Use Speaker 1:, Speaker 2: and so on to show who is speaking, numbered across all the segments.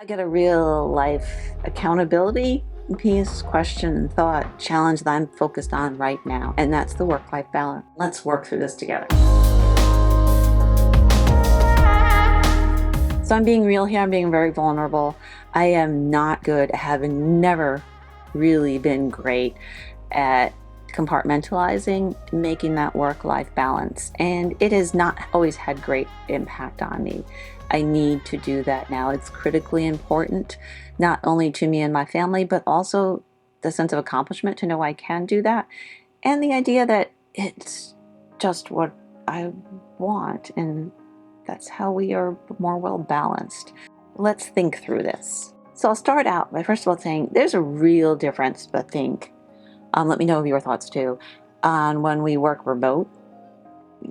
Speaker 1: Get a real life accountability piece, question, thought, challenge that I'm focused on right now, and that's the work-life balance. Let's work through this together. So I'm being real here. I'm being very vulnerable. I am not good, have never really been great at compartmentalizing, making that work-life balance, and it has not always had great impact on me. I need to do that now. It's critically important, not only to me and my family, but also the sense of accomplishment to know I can do that, and the idea that it's just what I want, and that's how we are more well balanced. Let's think through this. So I'll start out by first of all saying there's a real difference, I think. Let me know your thoughts too, on when we work remote,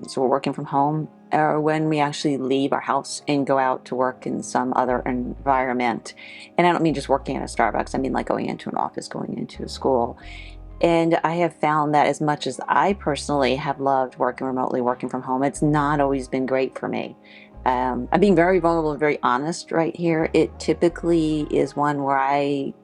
Speaker 1: so we're working from home, or when we actually leave our house and go out to work in some other environment. And I don't mean just working at a Starbucks, I mean like going into an office, going into a school. And I have found that as much as I personally have loved working remotely, working from home, it's not always been great for me. I'm being very vulnerable and very honest right here. It typically is one where I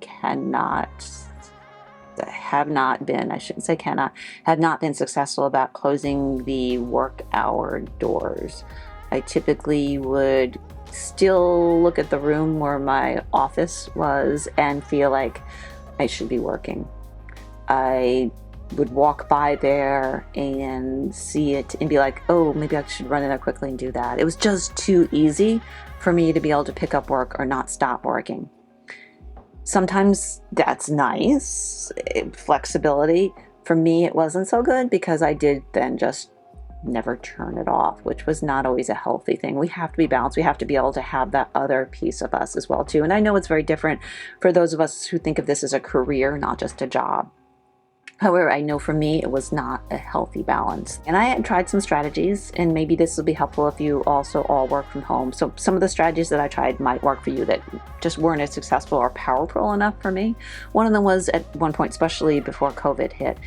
Speaker 1: have not been, I shouldn't say cannot, have not been successful about closing the work hour doors. I typically would still look at the room where my office was and feel like I should be working. I would walk by there and see it and be like, oh, maybe I should run in there quickly and do that. It was just too easy for me to be able to pick up work or not stop working. Sometimes that's nice, flexibility. For me, it wasn't so good because I did then just never turn it off, which was not always a healthy thing. We have to be balanced. We have to be able to have that other piece of us as well too. And I know it's very different for those of us who think of this as a career, not just a job. However, I know for me, it was not a healthy balance. And I had tried some strategies, and maybe this will be helpful if you also all work from home. So some of the strategies that I tried might work for you that just weren't as successful or powerful enough for me. One of them was at one point, especially before COVID hit,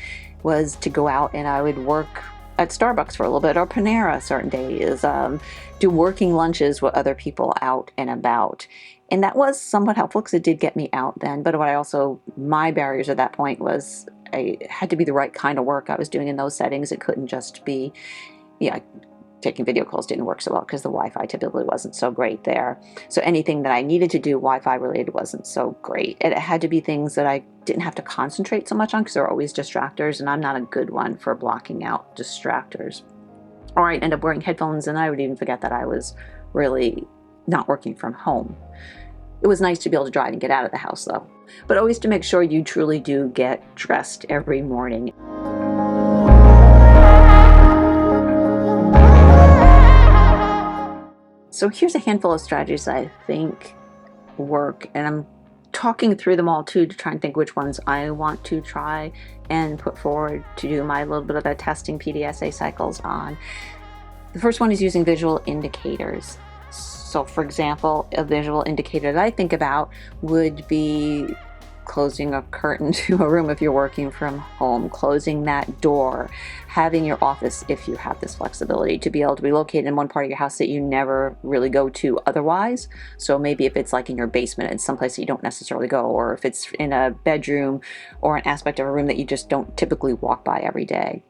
Speaker 1: was to go out and I would work at Starbucks for a little bit, or Panera certain days, do working lunches with other people out and about. And that was somewhat helpful because it did get me out then. But my barriers at that point was it had to be the right kind of work I was doing in those settings. It couldn't just be, taking video calls didn't work so well because the Wi-Fi typically wasn't so great there. So anything that I needed to do Wi-Fi related wasn't so great. It had to be things that I didn't have to concentrate so much on because there are always distractors, and I'm not a good one for blocking out distractors. Or I'd end up wearing headphones and I would even forget that I was really not working from home. It was nice to be able to drive and get out of the house though. But always to make sure you truly do get dressed every morning. So here's a handful of strategies I think work, and I'm talking through them all too to try and think which ones I want to try and put forward to do my little bit of a testing PDSA cycles on. The first one is using visual indicators. So for example, a visual indicator that I think about would be closing a curtain to a room if you're working from home, closing that door, having your office, if you have this flexibility, to be able to be located in one part of your house that you never really go to otherwise. So maybe if it's like in your basement, it's someplace that you don't necessarily go, or if it's in a bedroom or an aspect of a room that you just don't typically walk by every day.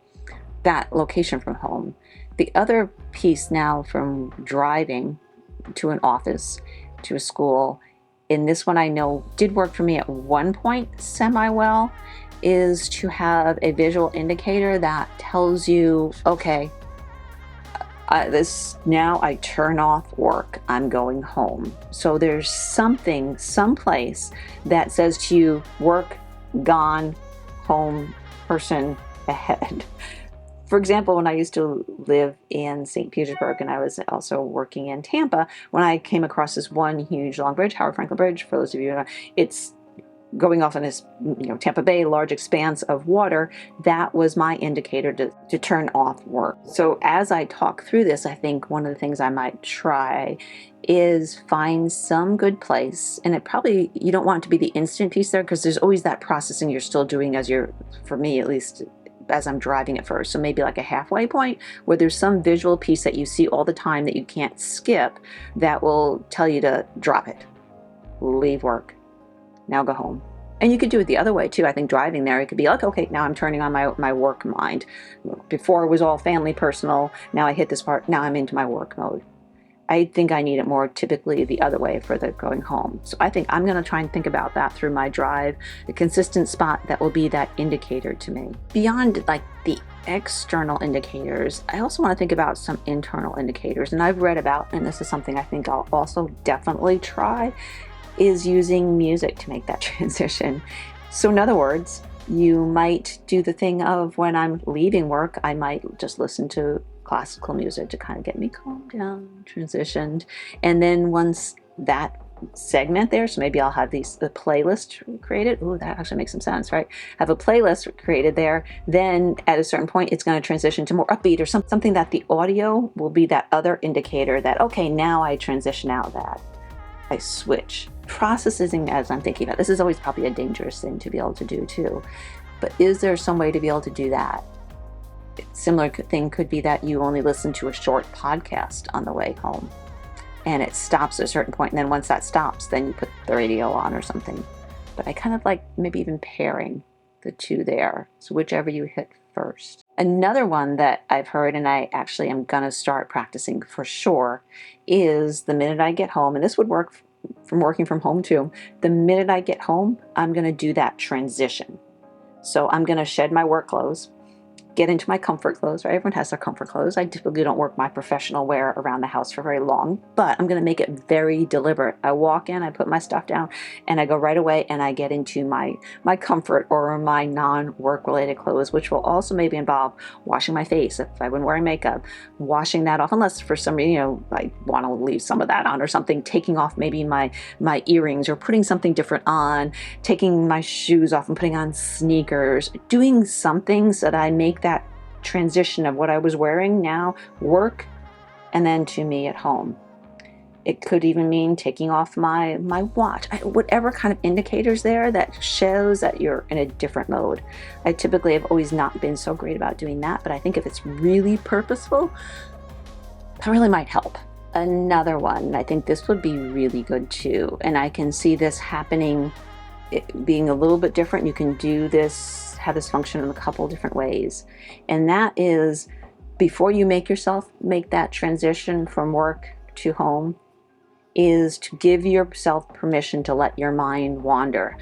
Speaker 1: That location from home. The other piece now from driving to an office, to a school, and this one I know did work for me at one point semi-well, is to have a visual indicator that tells you, okay, now I turn off work, I'm going home. So there's something, someplace that says to you, work, gone, home, person, ahead. For example, when I used to live in St. Petersburg and I was also working in Tampa, when I came across this one huge long bridge, Howard Franklin Bridge, for those of you who know, it's going off on this, Tampa Bay, large expanse of water, that was my indicator to turn off work. So as I talk through this, I think one of the things I might try is find some good place, and you don't want it to be the instant piece there because there's always that processing you're still doing for me at least, as I'm driving at first. So maybe like a halfway point where there's some visual piece that you see all the time that you can't skip that will tell you to drop it. leave work, now go home. And you could do it the other way too. I think driving there, it could be like, okay, now I'm turning on my work mind. Before it was all family, personal. Now I hit this part. Now I'm into my work mode. I think I need it more typically the other way for the going home. So I think I'm going to try and think about that through my drive, the consistent spot that will be that indicator to me. Beyond like the external indicators, I also want to think about some internal indicators. And I've read about, and this is something I think I'll also definitely try, is using music to make that transition. So in other words, you might do the thing of when I'm leaving work, I might just listen to classical music to kind of get me calmed down, transitioned. And then once that segment there, so maybe I'll have the playlist created. Ooh, that actually makes some sense, right? Have a playlist created there. Then at a certain point, it's going to transition to more upbeat or something that the audio will be that other indicator that, okay, now I transition out of that. I switch. Processing as I'm thinking about this is always probably a dangerous thing to be able to do too. But is there some way to be able to do that? Similar thing could be that you only listen to a short podcast on the way home and it stops at a certain point, and then once that stops, then you put the radio on or something. But I kind of like maybe even pairing the two there, so whichever you hit first. Another one that I've heard, and I actually am gonna start practicing for sure, is the minute I get home, and this would work from working from home too, the minute I get home, I'm gonna do that transition. So I'm gonna shed my work clothes, get into my comfort clothes, right? Everyone has their comfort clothes. I typically don't work my professional wear around the house for very long, but I'm going to make it very deliberate. I walk in, I put my stuff down, and I go right away and I get into my comfort or my non-work related clothes, which will also maybe involve washing my face if I've been wearing makeup, washing that off, unless for some reason, I want to leave some of that on or something, taking off maybe my earrings or putting something different on, taking my shoes off and putting on sneakers, doing something so that I make that transition of what I was wearing now work and then to me at home. It could even mean taking off my watch, whatever kind of indicators there that shows that you're in a different mode. I typically have always not been so great about doing that, but I think if it's really purposeful, that really might help. Another one, I think this would be really good too, and I can see this happening, being a little bit different. You can do this, have this function in a couple different ways. And that is, before you make that transition from work to home, is to give yourself permission to let your mind wander.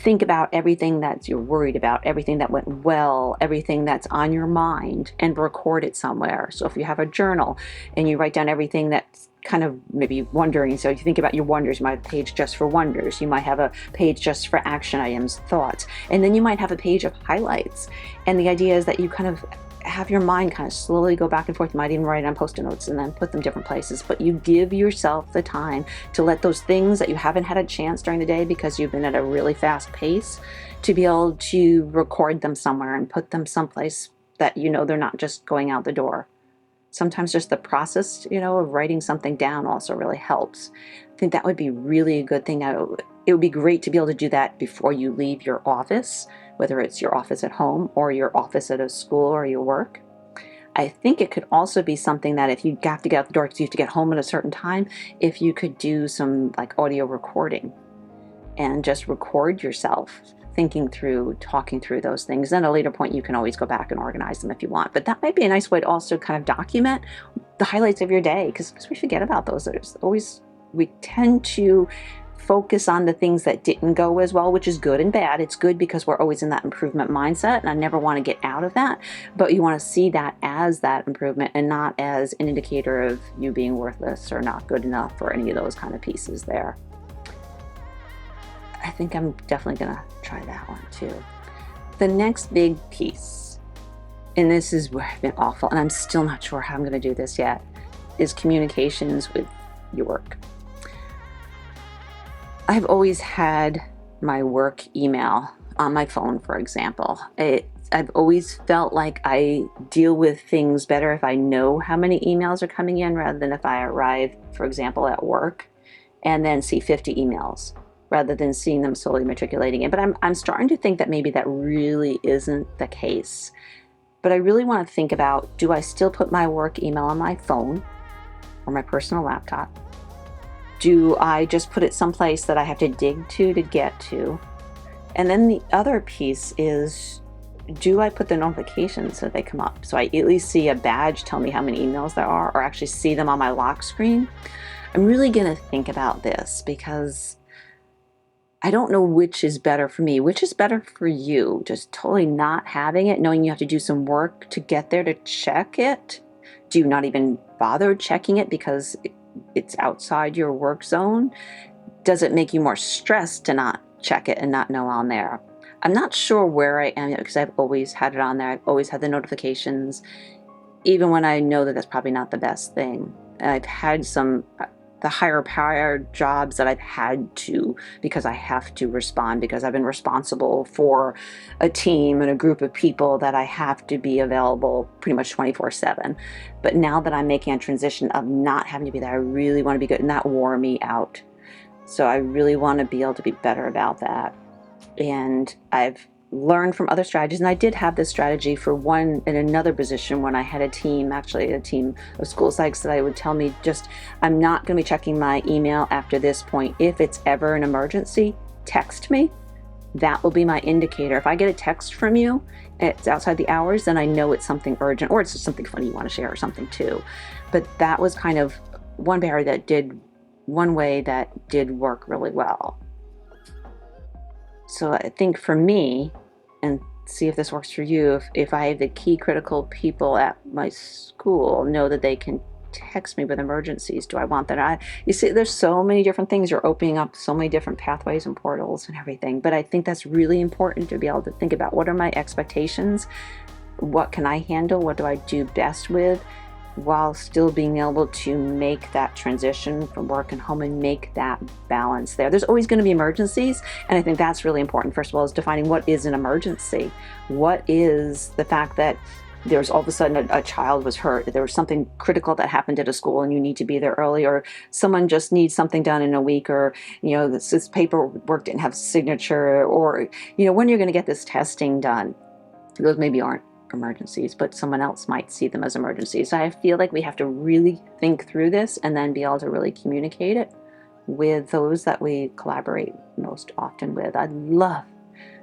Speaker 1: Think about everything that you're worried about, everything that went well, everything that's on your mind, and record it somewhere. So if you have a journal and you write down everything that's kind of maybe wondering, so you think about your wonders, you might have a page just for wonders, you might have a page just for action items, thoughts, and then you might have a page of highlights. And the idea is that you kind of have your mind kind of slowly go back and forth. You might even write on Post-it notes and then put them different places, but you give yourself the time to let those things that you haven't had a chance during the day because you've been at a really fast pace, to be able to record them somewhere and put them someplace that you know they're not just going out the door. Sometimes just the process, of writing something down also really helps. I think that would be really a good thing. It would be great to be able to do that before you leave your office, whether it's your office at home or your office at a school or your work. I think it could also be something that if you have to get out the door because you have to get home at a certain time, if you could do some like audio recording and just record yourself thinking through, talking through those things. Then at a later point, you can always go back and organize them if you want. But that might be a nice way to also kind of document the highlights of your day, because we forget about those. We tend to focus on the things that didn't go as well, which is good and bad. It's good because we're always in that improvement mindset, and I never want to get out of that. But you want to see that as that improvement and not as an indicator of you being worthless or not good enough or any of those kind of pieces there. I think I'm definitely going to try that one too. The next big piece, and this is where I've been awful, and I'm still not sure how I'm going to do this yet, is communications with your work. I've always had my work email on my phone, for example. I've always felt like I deal with things better if I know how many emails are coming in rather than if I arrive, for example, at work and then see 50 emails, rather than seeing them slowly matriculating in. But I'm starting to think that maybe that really isn't the case. But I really want to think about, do I still put my work email on my phone or my personal laptop? Do I just put it someplace that I have to dig to get to? And then the other piece is, do I put the notifications so they come up? So I at least see a badge tell me how many emails there are, or actually see them on my lock screen. I'm really going to think about this because I don't know which is better for me. Which is better for you? Just totally not having it, knowing you have to do some work to get there to check it? Do you not even bother checking it because it's outside your work zone? Does it make you more stressed to not check it and not know I'm there? I'm not sure where I am yet because I've always had it on there. I've always had the notifications, even when I know that that's probably not the best thing. I've had the higher power jobs that I've had to, because I have to respond, because I've been responsible for a team and a group of people that I have to be available pretty much 24/7. But now that I'm making a transition of not having to be there, I really want to be good, and that wore me out. So I really want to be able to be better about that. And I've learned from other strategies, and I did have this strategy for one in another position when I had a team, actually a team of school psychs, that I would tell me, just, I'm not going to be checking my email after this point. If it's ever an emergency, text me. That will be my indicator. If I get a text from you, it's outside the hours, then I know it's something urgent, or it's just something funny you want to share or something too. But that was kind of one way that did work really well. So I think for me, and see if this works for you, if I have the key critical people at my school know that they can text me with emergencies, do I want that? You see, there's so many different things. You're opening up so many different pathways and portals and everything. But I think that's really important to be able to think about, what are my expectations? What can I handle? What do I do best with? While still being able to make that transition from work and home and make that balance there. There's always going to be emergencies, and I think that's really important. First of all, is defining what is an emergency. What is the fact that there's all of a sudden a child was hurt, there was something critical that happened at a school and you need to be there early, or someone just needs something done in a week, or this paperwork didn't have a signature, or when you're going to get this testing done. Those maybe aren't emergencies, but someone else might see them as emergencies. So I feel like we have to really think through this and then be able to really communicate it with those that we collaborate most often with. I'd love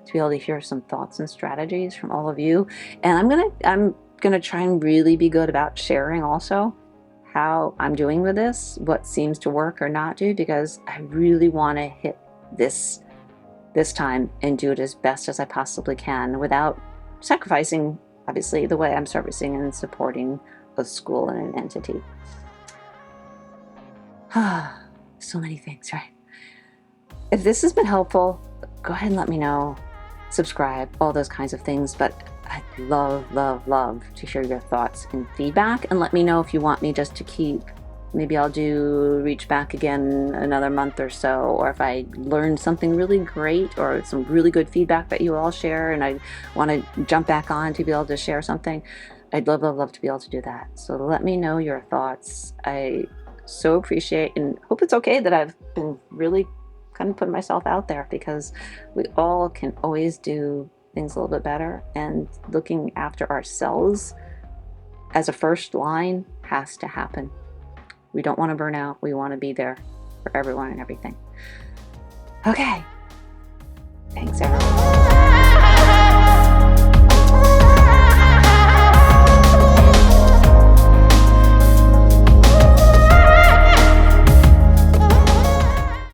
Speaker 1: to be able to hear some thoughts and strategies from all of you. And I'm gonna try and really be good about sharing also how I'm doing with this, what seems to work or not do, because I really want to hit this time and do it as best as I possibly can without sacrificing, obviously, the way I'm servicing and supporting a school and an entity. So many things, right? If this has been helpful, go ahead and let me know. Subscribe, all those kinds of things. But I'd love to hear your thoughts and feedback. And let me know if you want me just to keep, maybe I'll reach back again another month or so, or if I learned something really great or some really good feedback that you all share and I want to jump back on to be able to share something, I'd love to be able to do that. So let me know your thoughts. I so appreciate and hope it's okay that I've been really kind of putting myself out there, because we all can always do things a little bit better, and looking after ourselves as a first line has to happen. We don't want to burn out. We want to be there for everyone and everything. Okay. Thanks, everyone.